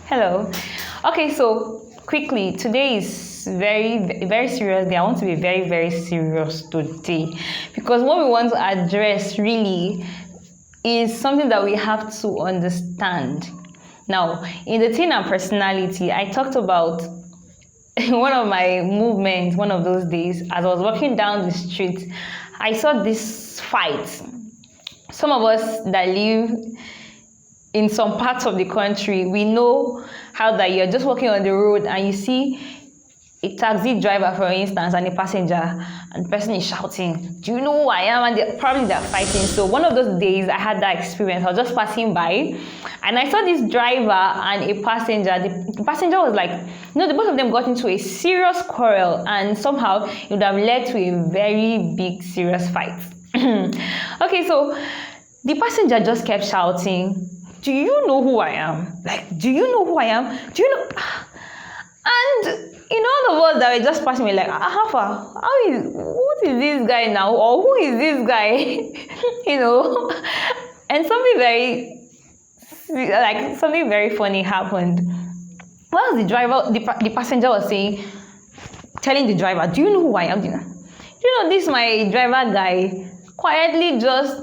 Hello. Okay, so quickly, today is very serious day. I want to be very serious today because what we want to address really is something that we have to understand. Now, in the teen and personality, I talked about one of my movements, one of those days, as I was walking down the street, I saw this fight. Some of us that live in some parts of the country, we know how that you're just walking on the road and you see a taxi driver, for instance, and a passenger, and the person is shouting, "Do you know who I am?" And they're fighting. So one of those days I had that experience. I was just passing by and I saw this driver and a passenger. The passenger was like, the both of them got into a serious quarrel, and somehow it would have led to a very big, serious fight. Okay, so the passenger just kept shouting, "Do you know who I am? Like, do you know who I am? Do you know?" And all of us that were just passing me like, what is this guy now? Or who is this guy? And something very funny happened. Well, the passenger was telling the driver, "Do you know who I am? This my driver guy quietly just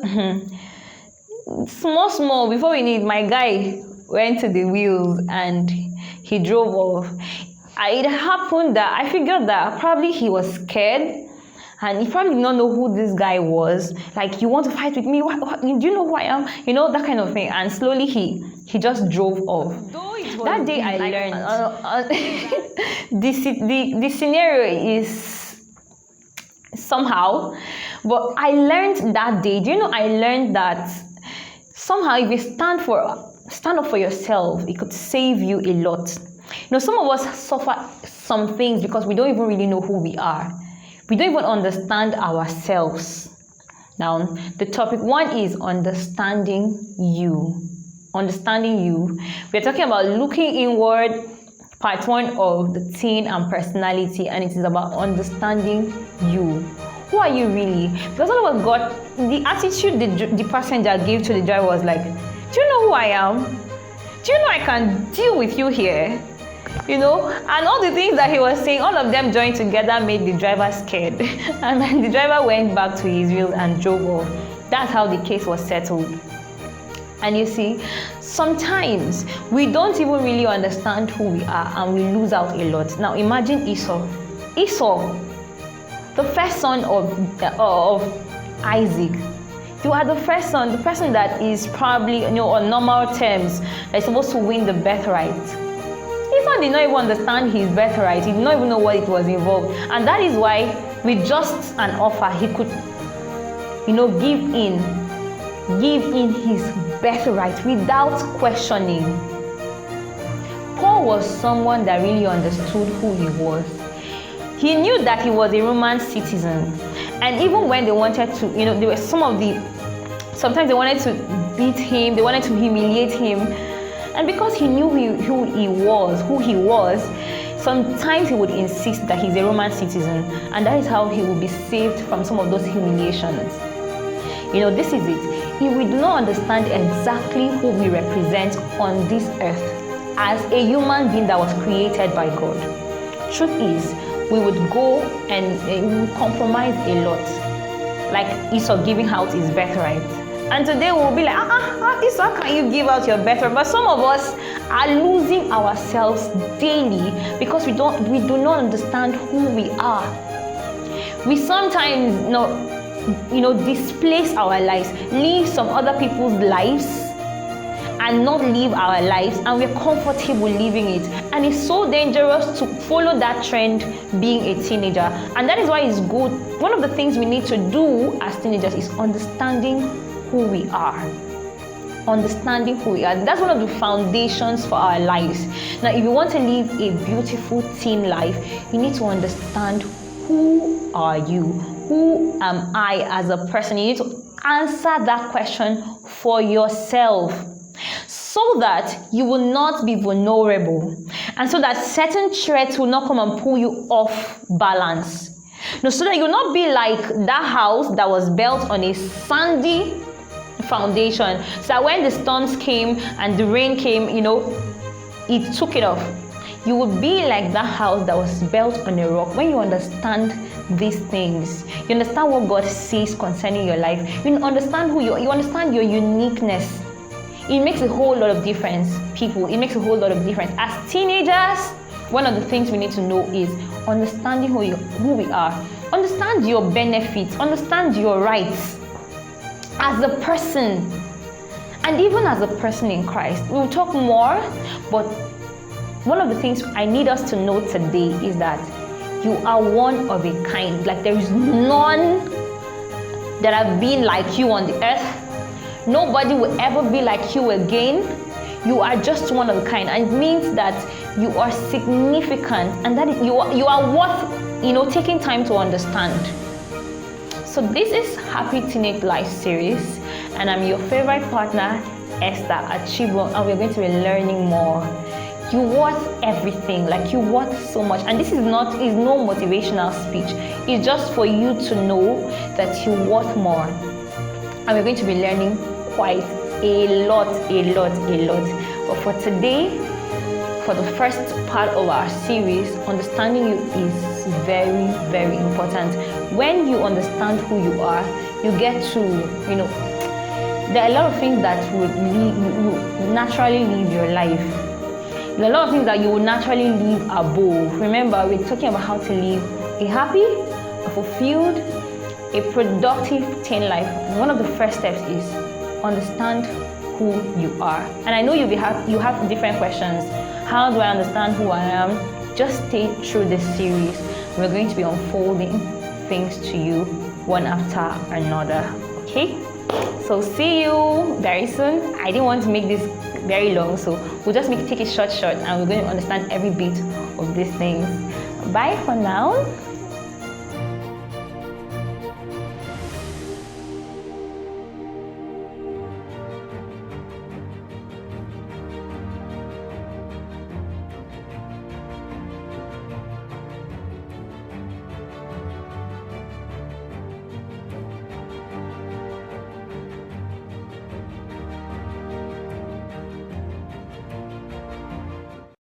small before we need, my guy went to the wheels and he drove off." It happened that I figured that probably he was scared and he probably did not know who this guy was. Like, "You want to fight with me? What? Do you know who I am?" That kind of thing. And slowly he just drove off. That day I learned the scenario is somehow, but I learned that day. I learned that somehow if you stand up for yourself, it could save you a lot. Some of us suffer some things because we don't even really know who we are. We don't even understand ourselves. Now, the topic 1 is understanding you. Understanding you. We're talking about looking inward, part 1 of the teen and personality, and it is about understanding you. Who are you really? Because all of us got the attitude the passenger gave to the driver was like, "Do you know who I am? Do you know I can deal with you here?" And all the things that he was saying, all of them joined together made the driver scared. And then the driver went back to his wheels and drove off. That's how the case was settled. And you see, sometimes we don't even really understand who we are and we lose out a lot. Now imagine Esau, the first son of Isaac. You are the first son, the person that is probably, on normal terms, that's supposed to win the birthright. Esau did not even understand his birthright. He did not even know what it was involved. And that is why, with just an offer, he could, give in his birthright without questioning. Paul was someone that really understood who he was. He knew that he was a Roman citizen. And even when they wanted to, there were sometimes they wanted to beat him, they wanted to humiliate him. And because he knew who he was, sometimes he would insist that he's a Roman citizen. And that is how he would be saved from some of those humiliations. This is it. If we do not understand exactly who we represent on this earth as a human being that was created by God, truth is, we would go and we would compromise a lot. Like Esau giving out his birthright. And today we'll be like, Esau, how can you give out your birthright? But some of us are losing ourselves daily because we do not understand who we are. We sometimes displace our lives, live some other people's lives, and not live our lives, and we're comfortable living it. And it's so dangerous to follow that trend being a teenager. And that is why it's good. One of the things we need to do as teenagers is understanding who we are. Understanding who we are. That's one of the foundations for our lives. Now, if you want to live a beautiful teen life, you need to understand who are you? Who am I as a person? You need to answer that question for yourself, so that you will not be vulnerable, and so that certain threats will not come and pull you off balance. So that you'll not be like that house that was built on a sandy foundation, so that when the storms came and the rain came, it took it off. You would be like that house that was built on a rock. When you understand these things, you understand what God sees concerning your life, you understand who you understand your uniqueness. It makes a whole lot of difference, people. It makes a whole lot of difference. As teenagers, one of the things we need to know is understanding who we are. Understand your benefits, understand your rights as a person, and even as a person in Christ. We'll talk more, but one of the things I need us to know today is that you are one of a kind. Like, there is none that have been like you on the earth. Nobody will ever be like you again. You are just one of a kind, and it means that you are significant, and that you are worth taking time to understand. So this is Happy Teenage Life series, and I'm your favorite partner, Esther Achibo, and we're going to be learning more. You worth everything, like you worth so much, and this is no motivational speech. It's just for you to know that you worth more, and we're going to be learning quite a lot. But for today, for the first part of our series, understanding you is very, very important. When you understand who you are, you get to, there are a lot of things that would naturally leave your life. There are a lot of things that you will naturally leave above. Remember, we're talking about how to live a happy, a fulfilled, a productive teen life. And one of the first steps is understand who you are. And I know you have different questions. How do I understand who I am? Just stay through this series. We're going to be unfolding things to you one after another. Okay? So see you very soon. I didn't want to make this very long, so we'll just take it short, and we're going to understand every bit of these things. Bye for now.